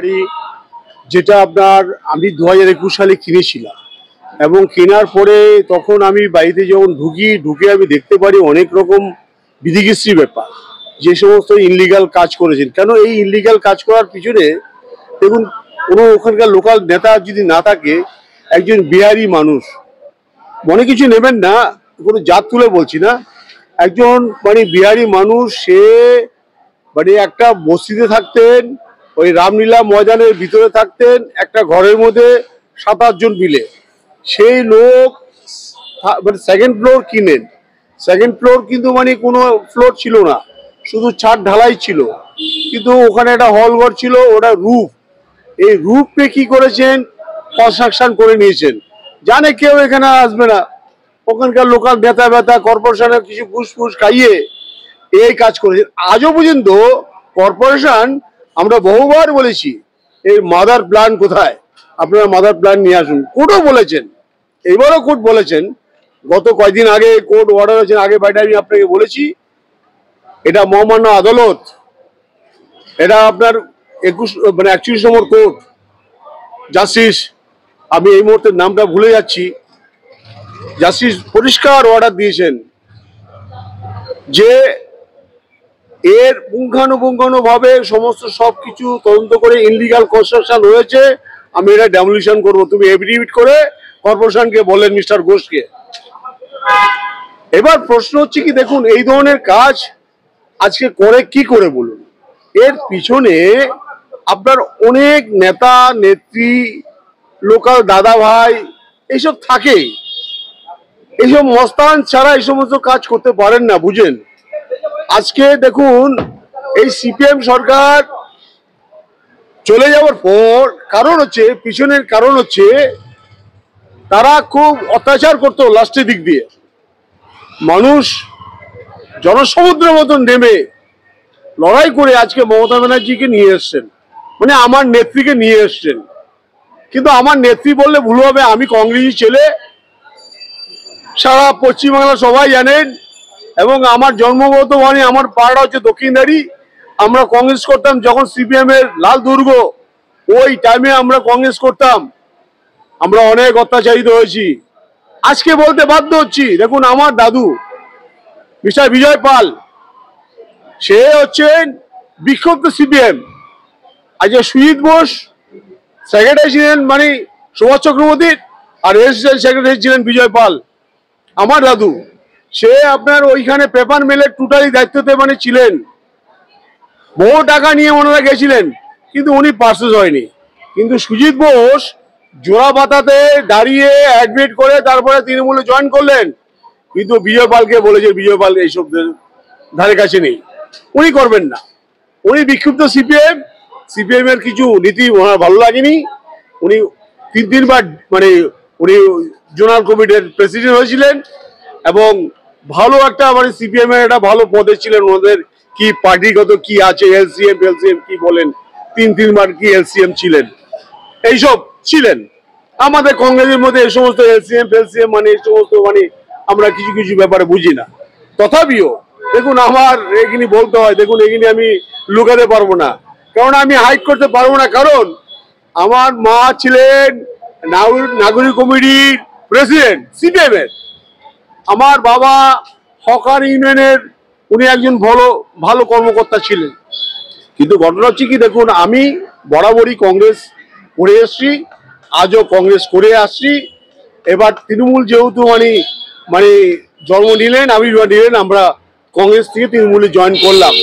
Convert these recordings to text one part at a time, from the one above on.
গাড়ি, যেটা আপনার আমি 2021 সালে কিনেছিলাম। এবং কেনার পরে তখন আমি বাড়িতে যখন ঢুকে আমি দেখতে পারি অনেক রকম বিধিকিস্ত্রি ব্যাপার, যে সমস্ত ইনলিগাল কাজ করেছেন। কেন এই ইনলিগাল কাজ করার পিছনে দেখুন, কোনো ওখানকার লোকাল নেতা যদি না থাকে, একজন বিহারি মানুষ, মনে কিছু নেবেন না, কোনো জাত তুলে বলছি না, একজন বিহারি মানুষ, সে একটা বস্তিতে থাকতেন, ওই রামলীলা ময়দানের ভিতরে থাকতেন, একটা ঘরের মধ্যে 7-8 জন মিলে। সেই লোক সেকেন্ড ফ্লোর কিনেন। সেকেন্ড ফ্লোর কিন্তু কোনো ফ্লোর ছিল না, শুধু ছাদ ঢালাই ছিল, কিন্তু ওখানে একটা হল ঘর ছিল, ওটা রুফ। এই রুফে কি করেছেন, কনস্ট্রাকশন করে নিয়েছেন, জানে কেউ এখানে আসবে না। ওখানকার লোকাল নেতা কর্পোরেশনের কিছু ঘুষ খাইয়ে এই কাজ করেছেন। আজও পর্যন্ত কর্পোরেশন, আমরা বহুবার বলেছি এর মাদার প্ল্যান কোথায়, আপনারা মাদার প্ল্যান নিয়ে আসুন। কোর্টও বলেছেন, এইবারও কোর্ট বলেছেন, গত কয়েকদিন আগে কোর্ট অর্ডার হয়েছেন, আগে বাইরে আমি আপনাকে বলেছি, এটা মহামান্য আদালত, এটা আপনার 41 নম্বর কোর্ট, জাস্টিস, আমি এই মুহূর্তে নামটা ভুলে যাচ্ছি, জাস্টিস পরিষ্কার অর্ডার দিয়েছেন যে এর পুঙ্খানুপুঙ্খানুভাবে সমস্ত সবকিছু তদন্ত করে ইনলিগাল কনস্ট্রাকশন হয়েছে, আমি এটা ডেমোলিশন করবো। তুমি এফিডেভিট করে কর্পোরেশনকে বলেন, মিস্টার ঘোষকে। এবার প্রশ্ন হচ্ছে কি, দেখুন এই ধরনের কাজ আজকে করে কি করে বলুন, এর পিছনে আপনার অনেক নেতা নেত্রী, লোকাল দাদা ভাই এইসব থাকে। এইসব মস্তান ছাড়া এই সমস্ত কাজ করতে পারেন না, বুঝেন। আজকে দেখুন, এই সিপিএম সরকার চলে যাওয়ার পর পিছনের কারণ হচ্ছে তারা খুব অত্যাচার করতো লাস্টের দিক দিয়ে। মানুষ জনসমুদ্রের মতন নেমে লড়াই করে আজকে মমতা ব্যানার্জিকে নিয়ে এসছেন, আমার নেত্রীকে নিয়ে এসছেন। কিন্তু আমার নেত্রী বললে ভুল হবে, আমি কংগ্রেসী ছেলে, সারা পশ্চিমবাংলা সবাই জানেন, এবং আমার জন্মগত আমার পাড়া হচ্ছে দক্ষিণদারি। আমরা কংগ্রেস করতাম যখন সিপিএম এর লাল দুর্গ, ওই টাইমে আমরা কংগ্রেস করতাম। আমরা অনেক অত্যাচারিত হয়েছি, আজকে বলতে বাধ্য হচ্ছি। দেখুন, আমার দাদু মিস্টার বিজয় পাল, সে হচ্ছেন বিক্ষুব্ধ সিপিএম। আজকে সুজিত বোস সেক্রেটারি ছিলেন সুভাষ চক্রবর্তীর, আর এসিস্ট্যান্ট সেক্রেটারি ছিলেন বিজয় পাল, আমার দাদু। সে আপনার ওইখানে পেপার মিলের টোটালি দায়িত্বতে ছিলেন। বহু টাকা নিয়ে ওনারা গেছিলেন, কিন্তু উনি পার্সেস হয়নি। কিন্তু সুজিত বোস জোড়া পাতাতে দাঁড়িয়ে অ্যাডমিট করে তারপরে তৃণমূলে জয়েন করলেন। কিন্তু বিজয় পালকে বলেছে, বিজয় পাল এইসব ধারে কাছে নেই, উনি করবেন না। উনি বিক্ষুব্ধ সিপিএম এর কিছু নীতি ওনার ভালো লাগেনি। উনি 3বার উনি জোনাল কমিটির প্রেসিডেন্ট হয়েছিলেন, এবং ভালো একটা সিপিএম এর একটা ভালো পদে ছিলেন। ওদের কি পার্টিগত কি আছে, এলসিএম কি বলেন, 3বার কি এলসিএম ছিলেন, এইসব ছিলেন। আমাদের কংগ্রেসের মধ্যে এই সমস্ত এলসিএম এই সমস্ত আমরা কিছু কিছু ব্যাপারে বুঝি না। তথাপিও দেখুন, আমার এখানে বলতে হয়, দেখুন এখানে আমি লুকাতে পারবো না, কারণ আমি হাইড করতে পারবো না। কারণ আমার মা ছিলেন নাগরিক কমিটির প্রেসিডেন্ট সিপিএম এর, আমার বাবা হকার ইউনিয়নের উনি একজন ভালো কর্মকর্তা ছিলেন। কিন্তু ঘটনা হচ্ছে কি, দেখুন আমি বরাবরই কংগ্রেস করে এসছি, আজও কংগ্রেস করে আসছি। এবার তৃণমূল যেহেতু জন্ম নিলেন, আবির্ভাব নিলেন, আমরা কংগ্রেস থেকে তৃণমূলে জয়েন করলাম।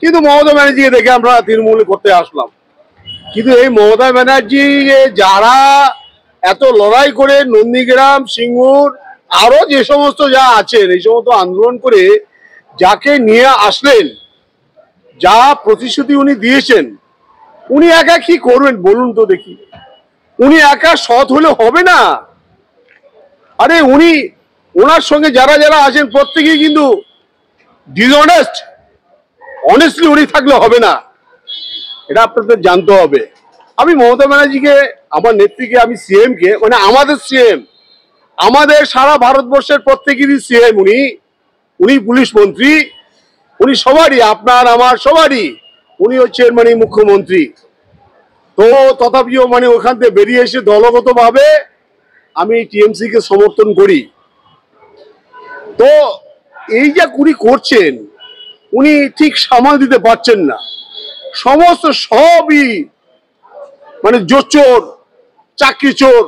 কিন্তু মমতা ব্যানার্জিকে দেখে আমরা তৃণমূলে করতে আসলাম। কিন্তু এই মমতা ব্যানার্জি যারা এত লড়াই করে নন্দীগ্রাম, সিঙ্গুর, আরো যে সমস্ত যা আছেন, এই সমস্ত আন্দোলন করে যাকে নিয়ে আসলেন, যা প্রতিশ্রুতি উনি দিয়েছেন, উনি একা কি করবেন বলুন তো দেখি। উনি একা সৎ হলে হবে না। আরে ওনার সঙ্গে যারা যারা আছেন প্রত্যেকেই কিন্তু ডিসঅনেস্ট। অনেস্টলি উনি থাকলে হবে না, এটা আপনাদের জানতে হবে। আমি মমতা ব্যানার্জিকে, আমার নেত্রীকে, আমি সিএম কে, আমাদের সিএম, আমাদের সারা ভারতবর্ষের প্রত্যেকেরই সিএম উনি পুলিশ মন্ত্রী, উনি সবারই, আপনার আমার সবারই উনি হচ্ছেন মুখ্যমন্ত্রী। তো তথাপিও মানে ওখান থেকে বেরিয়ে এসে দলগতভাবে আমি টিএমসি কে সমর্থন করি। তো এই যে উনি করছেন, উনি ঠিক সামাল দিতে পারছেন না। সমস্ত সবই মানে জোচ্চোর, চাকরি চোর।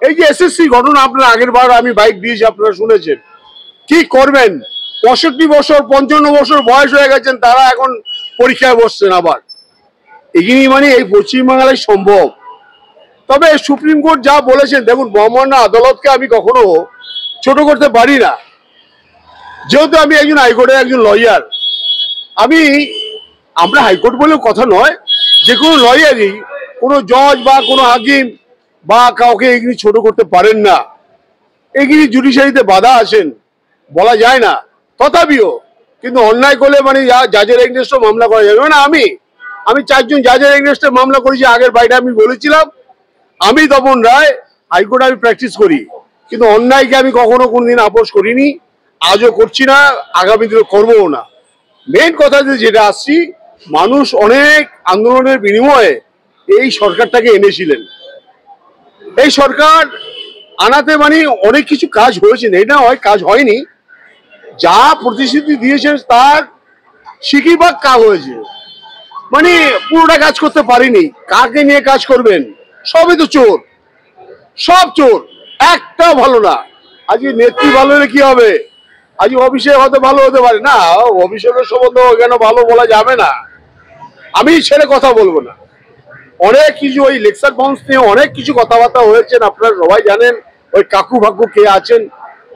এই যে এসএসসি ঘটনা, আপনার আগের বার আমি বাইক দিয়েছি, আপনারা শুনেছেন। কি করবেন, 65 বছর 55 বছর বয়স হয়ে গেছেন, তারা এখন পরীক্ষায় বসছেন আবার। এগিয়ে মানে এই পশ্চিমবাংলায় সম্ভব। তবে সুপ্রিম কোর্ট যা বলেছেন, দেখুন মহামান্য আদালতকে আমি কখনো ছোট করতে পারি না, যেহেতু আমি একজন হাইকোর্টের একজন লয়ার। আমরা হাইকোর্ট বলেও কথা নয়, যে কোনো লয়ারই কোনো জজ বা কোনো হাকিম বা কাউকে এগুলি ছোট করতে পারেন না। এগুলি জুডিশিয়ারিতে বাধা আছেন, বলা যায় না। তথাপিও কিন্তু অন্যায় করলে মানে জাজের এগেনস্টে মামলা করা যাবে না। আমি 4 জন জাজের এগেনস্টে মামলা করেছি। আগের বাইরে আমি বলেছিলাম, আমি তপন রায়, হাইকোর্টে আমি প্র্যাকটিস করি, কিন্তু অন্যায়কে আমি কখনো কোনোদিন আপোষ করিনি, আজও করছি না, আগামী দিনে করবও না। মেন কথা যেটা আসছি, মানুষ অনেক আন্দোলনের বিনিময়ে এই সরকারটাকে এনেছিলেন। এই সরকার আনাতে মানে অনেক কিছু কাজ হয়েছে, এই না হয় কাজ হয়নি। যা প্রতিশ্রুতি দিয়েছেন তার সিকিভাগ কাজ হয়েছে, মানে পুরোটা কাজ করতে পারিনি। কাকে নিয়ে কাজ করবেন? সবই তো চোর, সব চোর, একটা ভালো না। আজকে নেত্রী ভালো হলে কি হবে? আজকে অভিষেক হয়তো ভালো হতে পারে না, অভিষেকের সম্বন্ধে কেন ভালো বলা যাবে না। আমি ছেড়ে কথা বলবো না। অনেক কিছু ওই লেকচার বাউন্স নিয়ে অনেক কিছু কথাবার্তা হয়েছেন, আপনারা সবাই জানেন। ওই কাকু ফাকু কে আছেন,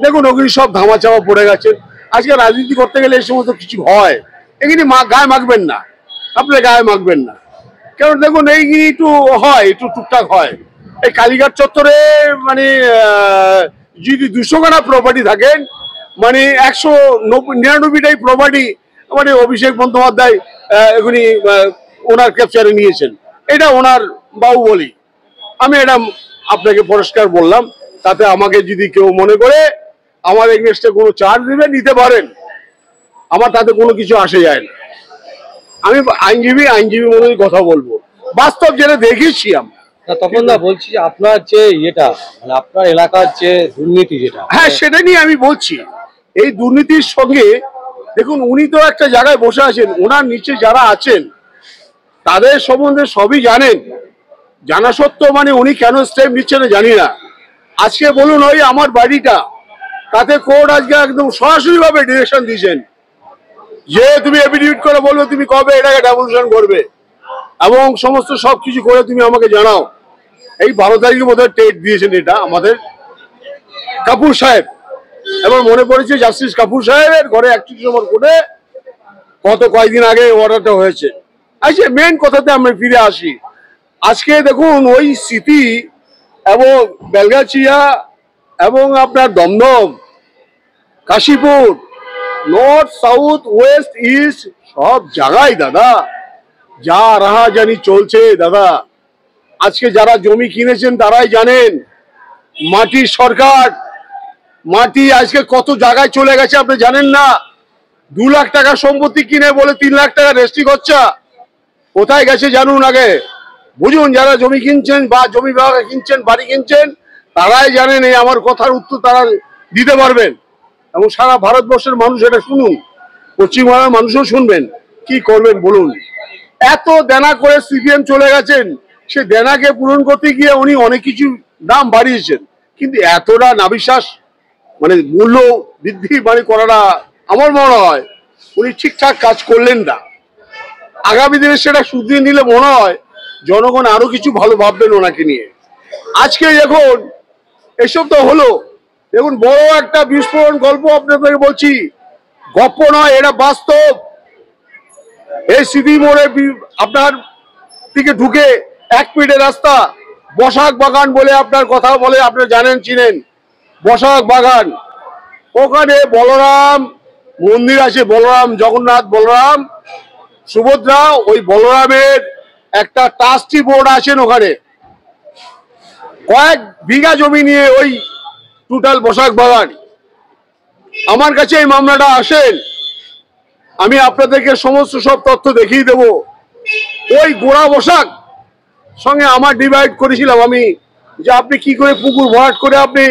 দেখুন ওগুলি সব ধামা চাপা পড়ে গেছেন। আজকে রাজনীতি করতে গেলে এই সমস্ত কিছু হয়, এগুলি গায়ে মাখবেন না, আপনার গায়ে মাখবেন না। কারণ দেখুন এইগুলি একটু হয়, একটু টুকটাক হয়। এই কালীঘাট চত্বরে মানে যদি 200 খানা প্রপার্টি থাকেন, মানে 199টাই প্রপার্টি মানে অভিষেক বন্দ্যোপাধ্যায় এগুলি ওনার ক্যাপচারে নিয়েছেন। এটা ওনার বাহুবলী। আমি এটা আপনাকে পরিষ্কার বললাম। তাতে আমাকে যদি কেউ মনে করে আমার এগেইনস্টে কোনো চার্জ নিতে পারেন, আমার তাতে কোনো কিছু আসে যায় না। আমি আইনজীবী মনে কথা বলবো, বাস্তব যেটা দেখেছি আমরা। তপন দা, বলছি যে আপনার যে মানে আপনার এলাকার যে দুর্নীতি যেটা, হ্যাঁ সেটা নিয়ে আমি বলছি। এই দুর্নীতির সঙ্গে দেখুন, উনি তো একটা জায়গায় বসে আছেন, ওনার নিচে যারা আছেন তাদের সম্বন্ধে সবই জানেন। জানা সত্ত্বেও মানে উনি কেন স্টেপ নিচ্ছেন জানি না। আজকে বলুন ওই আমার বাড়িটা, তাতে কোর্ট আজকে একদম সরাসরি ভাবে ডিরেকশন দিয়েছেন যে তুমি এফিডেভিট করে বলবে তুমি কবে এটাকে ডেমোলিশন করবে, এবং সমস্ত সবকিছু করে তুমি আমাকে জানাও। এই 12 তারিখের মধ্যে ডেট দিয়েছেন এটা আমাদের কাপুর সাহেব। এবার মনে পড়েছে জাস্টিস কাপুর সাহেবের ঘরে 31 নম্বর কোর্টে কয়েকদিন আগে অর্ডারটা হয়েছে। আচ্ছা, মেন কথাতে আমরা ফিরে আসি। আজকে দেখুন ওই স্মৃতি এবং বেলগাছিয়া এবং আপনার Dumdum, Kashipur, north south west east সব জায়গায় দাদা যা রাহাজানি চলছে দাদা। আজকে যারা জমি কিনেছেন তারাই জানেন। মাটির সরকার, মাটি আজকে কত জায়গায় চলে গেছে আপনি জানেন না। 2 লাখ টাকা সম্পত্তি কিনে বলে 3 লাখ টাকা রেজিস্ট্রি খরচা কোথায় গেছে জানুন আগে। বুঝুন, যারা জমি কিনছেন বা জমি বিভাগে কিনছেন, বাড়ি কিনছেন, তারাই জানেন। এই আমার কথার উত্তর তারা দিতে পারবেন, এবং সারা ভারতবর্ষের মানুষ এটা শুনুন, পশ্চিমবাংলার মানুষও শুনবেন। কি করবেন বলুন? এত দেনা করে সিপিএম চলে গেছেন, সে দেনাকে পূরণ করতে গিয়ে উনি অনেক কিছু দাম বাড়িয়েছেন, কিন্তু এতটা নাবিশ্বাস মানে মূল্য বৃদ্ধি মানে করাটা আমার মনে হয় উনি ঠিকঠাক কাজ করলেন না। আগামী দিনে সেটা শুধরিয়ে নিলে মনে হয় জনগণ আরো কিছু ভালো ভাববেন ওনাকে নিয়ে। আজকে এখন এসব তো হলো, দেখুন বড় একটা বিস্ফোরণ গল্প আপনাদেরকে বলছি, গল্প নয়, এটা বাস্তব। এই সিটি মোড়ে আপনার দিকে ঢুকে 1 মিনিটের রাস্তা, বসাক বাগান বলে আপনার কথা বলে আপনারা জানেন, চিনেন বসাক বাগান। ওখানে বলরাম মন্দির আছে, বলরাম, জগন্নাথ, বলরাম, সুভদ্রা। ওই বলরামের একটা ট্রাস্টি বোর্ড আছেন ওখানে, কয়েক বিঘা জমি নিয়ে ওই টোটাল বসাক বাগান। আমার কাছে এই মামলাটা আসেন, আমি আপনাদেরকে সমস্ত সব তথ্য দেখিয়ে দেব। ওই গোড়া বসাক সঙ্গে আমার ডিভাইড করেছিলাম আমি, যে আপনি কি করে পুকুর ভরাট করে আপনি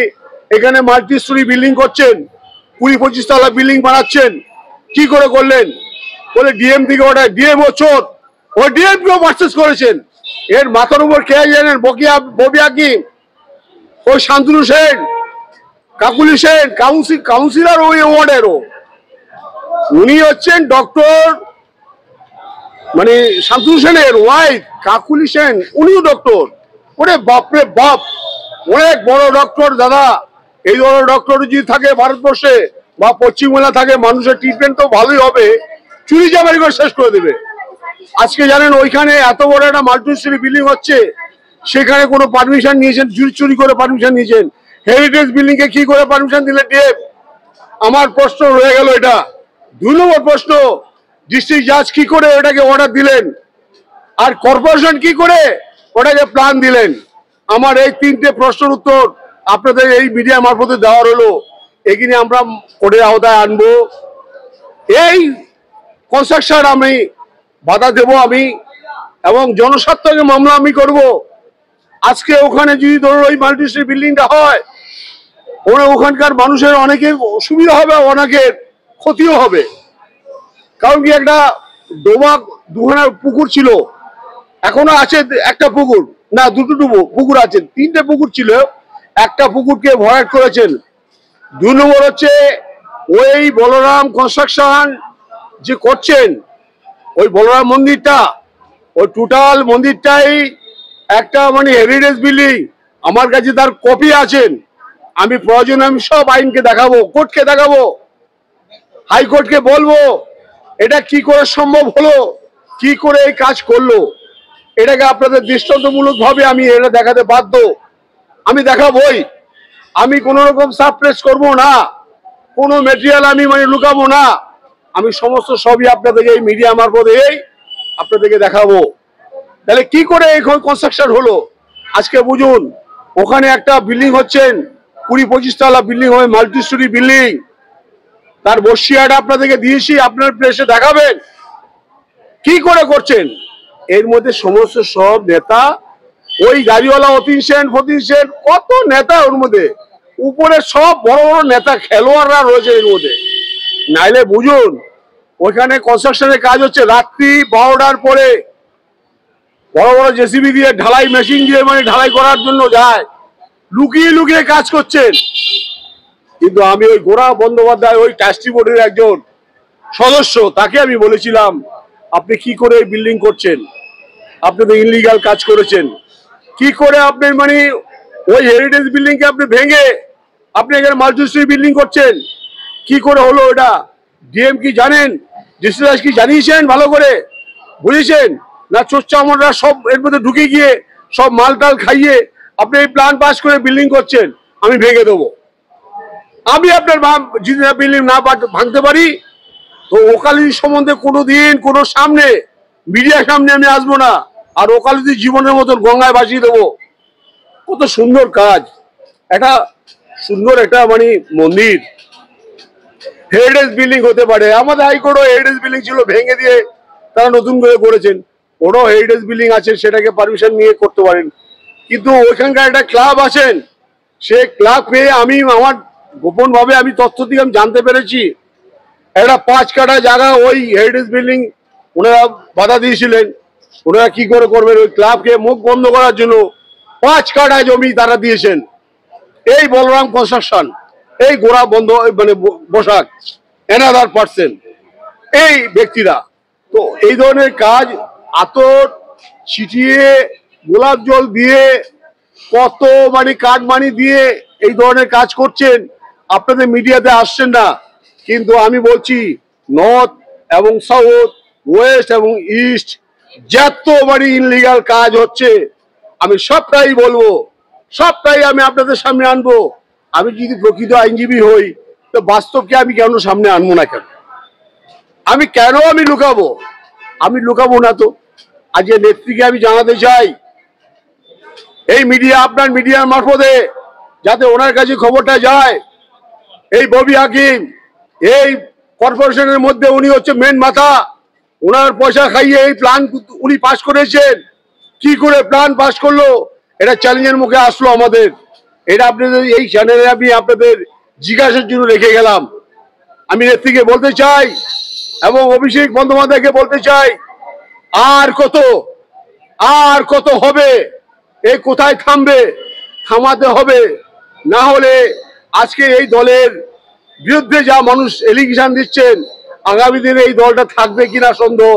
এখানে মাল্টি স্টোরি বিল্ডিং করছেন, 20-25 তলা বিল্ডিং বানাচ্ছেন, কি করে করলেন? বলে ডিএম থেকে অর্ডার, ডিএম ও চোর, ও ডিএম কেও পারচেস করেছেন। এর মাথার উপর কে জানেন? ববিয়া কি ওই শান্তনু সেন, কাকুলি সেন, কাউন্সিলর ওই ওয়ার্ডেরও, উনি হচ্ছেন ডক্টর, মানে শান্তনু সেনের ওয়াইফ কাকুলি সেন, উনিও ডক্টর। ওরে বাপরে বাপ, অনেক বড় ডক্টর দাদা। এই ধরনের ডক্টর যদি থাকে ভারতবর্ষে বা পশ্চিমবাংলা থাকে, মানুষের ট্রিটমেন্ট তো ভালোই হবে, চুরি চামারি করে শেষ করে দেবে। আজকে জানেন ওইখানে এত বড় একটা মাল্টিস্টোরি বিল্ডিং হচ্ছে, সেখানে কোনো পারমিশন নিয়েছেন? চুরি করে পারমিশন নিয়েছেন। হেরিটেজ বিল্ডিং কে কি করে পারমিশন দিলেন ডিএম? আমার প্রশ্ন রয়ে গেল এটা। 2 নম্বর প্রশ্ন, ডিস্ট্রিক্ট জাজ কি করে ওটাকে অর্ডার দিলেন? আর কর্পোরেশন কি করে ওটাকে প্ল্যান দিলেন? আমার এই 3টে প্রশ্নের উত্তর আপনাদের এই মিডিয়া মারফতে দেওয়ার হলো। এখানে আমরা কোর্টের আওতায় আনবো, এই কনস্ট্রাকশন আমি বাধা দেব আমি, এবং জনস্বার্থকে মামলা আমি করব। আজকে ওখানে যদি ধরুন ওই মাল্টিস্টোরি বিল্ডিংটা হয়, ওখানকার মানুষের অনেকের সুবিধা হবে, অনেকের ক্ষতিও হবে। কারণ কি, একটা ডোবা 2খানা পুকুর ছিল, এখনো আছে একটা পুকুর, না 2টো পুকুর আছে, 3টে পুকুর ছিল, একটা পুকুরকে ভরাট করেছেন। 2 নম্বর হচ্ছে ওই বলরাম কনস্ট্রাকশন যে করছেন, ওই বলরাম মন্দিরটা, ওই টোটাল মন্দিরটাই একটা মানে হেরিটেজ বিল্ডিং। আমার কাছে তার কপি আছেন, আমি প্রয়োজনে আমি সব আইনকে দেখাবো, কোর্টকে দেখাবো, হাইকোর্টকে বলবো এটা কি করে সম্ভব হলো, কি করে এই কাজ করলো। এটাকে আপনাদের দৃষ্টান্তমূলক ভাবে আমি এটা দেখাতে বাধ্য, আমি দেখাবই। আমি কোনো রকম সাপ্রেস করব না, কোনো মেটেরিয়াল আমি মানে লুকাবো না, আমি সমস্ত সবই আপনাদেরকে এই মিডিয়া মারফতে আপনাদেরকে দেখাবো। তাহলে কি করে এখন কনস্ট্রাকশন হলো আজকে বুঝুন। ওখানে একটা বিল্ডিং হচ্ছেন, 20-25 তলা বিল্ডিং হবে, মাল্টি স্টোরি বিল্ডিং, তার বসিয়াটা আপনাদেরকে দিয়েছি, আপনার প্লেসে দেখাবেন কি করে করছেন। এর মধ্যে সমস্ত সব নেতা, ওই গাড়িওয়ালা অতীন সেন, কত নেতা ওর মধ্যে, উপরে সব বড় বড় নেতা খেলোয়াড়রা রয়েছে এর মধ্যে। নাইলে বুঝুন ওইখানে কনস্ট্রাকশনের কাজ হচ্ছে, রাত্রি 12টার পরে বড় বড় জেসিবি দিয়ে ঢালাই মেশিন দিয়ে মানে ঢালাই করার জন্য যায়, লুকিয়ে লুকিয়ে কাজ করছেন। কিন্তু আমি ওই গোরা বন্দ্যোপাধ্যায়, ওই ট্রাস্টি বোর্ডের একজন সদস্য, তাকে আমি বলেছিলাম আপনি কি করে এই বিল্ডিং করছেন, আপনি তো ইনলিগাল কাজ করেছেন, কি করে আপনি মানে ওই হেরিটেজ বিল্ডিং কে আপনি ভেঙে আপনি এখানে মাল্টিস্টোরি বিল্ডিং করছেন, কি করে হলো এটা? ডিএম কি জানেন? ডিস্ট্রিক্ট কি জানিয়েছেন? ভালো করে বুঝেছেন না? চোরচামড়রা সব এর মধ্যে ঢুকে গিয়ে সব মালটাল খাইয়ে আপনি এই প্ল্যান পাস করে বিল্ডিং করছেন, আমি ভেঙে দেবো। আমি আপনার যদি বিল্ডিং না ভাঙতে পারি তো ওকালতি সম্বন্ধে কোনোদিন কোনো সামনে মিডিয়ার সামনে আমি আসবো না, আর ওকালতি জীবনের মতন গঙ্গায় ভাসিয়ে দেবো। কত সুন্দর কাজ, একটা সুন্দর একটা মানে মন্দির, হেরিটেজ বিল্ডিং হতে পারে। আমাদের হাইকোর্টও হেরিটেজ বিল্ডিং ছিল, ভেঙে দিয়ে তারা নতুন করে করেছেন, ওরাও হেরিটেজ বিল্ডিং আছে, সেটাকে পারমিশন নিয়ে করতে পারেন। কিন্তু ওইখানকার একটা ক্লাব আছেন, সে ক্লাব পেয়ে আমি আমার গোপন ভাবে আমি তথ্য থেকে আমি জানতে পেরেছি একটা 5 কাঠা জায়গা ওই হেরিটেজ বিল্ডিং ওনারা বাধা দিয়েছিলেন। ওনারা কি করে করবেন, ওই ক্লাবকে মুখ বন্ধ করার জন্য 5 কাঠা জমি তারা দিয়েছেন। এই বলরাম কনস্ট্রাকশন, এই গোড়া বন্ধ মানে বসাক, অ্যানাদার পার্সন, এই ব্যক্তিরা তো এই ধরনের কাজ আতর ছিটিয়ে গোলাপ জল দিয়ে কত মানে কাটমানি দিয়ে এই ধরনের কাজ করছেন, আপনাদের মিডিয়াতে আসছেন না। কিন্তু আমি বলছি নর্থ এবং সাউথ, ওয়েস্ট এবং ইস্ট যত মানে ইনলিগাল কাজ হচ্ছে আমি সবটাই বলবো, সবটাই আমি আপনাদের সামনে আনবো। আমি যদি প্রকৃত আইনজীবী হই তো বাস্তবকে আমি কেন সামনে আনবো না? কেন আমি লুকাবো? আমি লুকাবো না তো। আজকে নেত্রীকে আমি জানাতে চাই, এই মিডিয়া আপনার মিডিয়ার মারফতে যাতে ওনার কাছে খবরটা যায়। এই ববি হাকিম এই কর্পোরেশনের মধ্যে উনি হচ্ছে মেন মাথা, ওনার পয়সা খাইয়ে এই প্ল্যান উনি পাস করেছেন। কি করে প্ল্যান পাস করলো, এটা চ্যালেঞ্জের মুখে আসলো আমাদের। এটা আপনাদের এই চ্যানেলে আমি আপনাদের জিজ্ঞাসার জন্য রেখে গেলাম। আমি নেত্রীকে বলতে চাই এবং অভিষেক বন্দ্যোপাধ্যায়কে বলতে চাই, আর কত হবে, এ কোথায় থামবে? থামাতে হবে, না হলে আজকে এই দলের বিরুদ্ধে যা মানুষ এলিগেশন দিচ্ছেন, আগামী দিনে এই দলটা থাকবে কিনা সন্দেহ।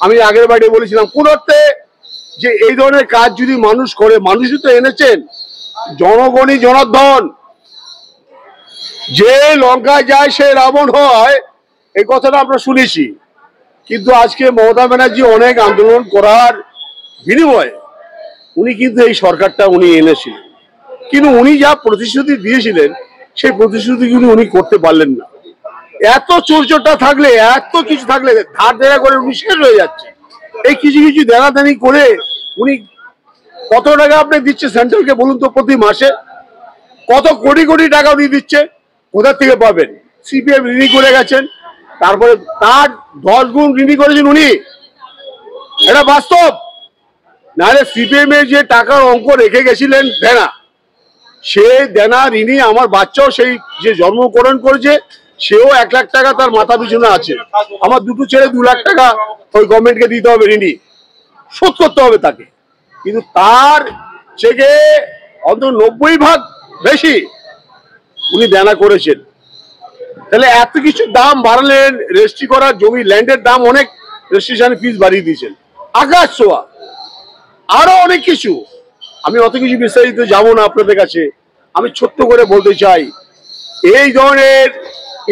আমি আগের বাড়ি বলেছিলাম কোন অর্থে যে এই ধরনের কাজ যদি মানুষ করে, মানুষই তো এনেছেন, জনগণই জনার্দন। যে লঙ্কায় যায় সে রাবণ হয়, এই কথাটা আমরা শুনেছি। কিন্তু আজকে মমতা ব্যানার্জি অনেক আন্দোলন করার বিনিময়ে উনি কিন্তু এই সরকারটা উনি এনেছিলেন, কিন্তু উনি যা প্রতিশ্রুতি দিয়েছিলেন সেই প্রতিশ্রুতিগুলি উনি করতে পারলেন না। এত চোরচোরটা থাকলে, এত কিছু থাকলে, ধার দেনা করে উনি শেষ হয়ে যাচ্ছে। এই কিছু কিছু দেনাদানি করে উনি কত টাকা আপনি দিচ্ছে সেন্ট্রালকে বলুন তো? প্রতি মাসে কত কোটি কোটি টাকা উনি দিচ্ছে, কোথা থেকে পাবেন? সিপিএম ঋণী করে গেছেন, তারপরে তার 10 গুণ ঋণী করেছেন উনি, এটা বাস্তব। নাহলে সিপিএম এর যে টাকার অঙ্ক রেখে গেছিলেন দেনা, সে দেনা ঋণী আমার বাচ্চাও সেই যে জন্মগ্রহণ করেছে সেও 1 লাখ টাকা তার মাথা পিছনে আছে। আমার দুটো ছেলে 2 লাখ টাকা ওই গভর্নমেন্টকে দিতে হবে, ঋণী শোধ করতে হবে তাকে। কিন্তু তার থেকে অন্তত 90% বেশি উনি দেনা করেছেন। তাহলে এত কিছু দাম বাড়ালেন, রেজিস্ট্রি করার জমি ল্যান্ডের দাম অনেক, রেজিস্ট্রেশন ফিস বাড়িয়ে দিয়েছেন আকাশ ছোঁয়া, আরো অনেক কিছু। আমি অত কিছু বিস্তারিত যাব না আপনাদের কাছে। আমি ছোট্ট করে বলতে চাই, এই ধরনের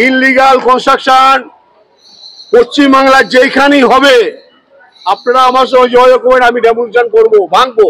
ইনলিগাল কনস্ট্রাকশন পশ্চিমবাংলার যেখানেই হবে আপনারা আমার সঙ্গে যোগাযোগ করবেন, আমি ডেমনস্ট্রেশন করবো, ভাঙবো।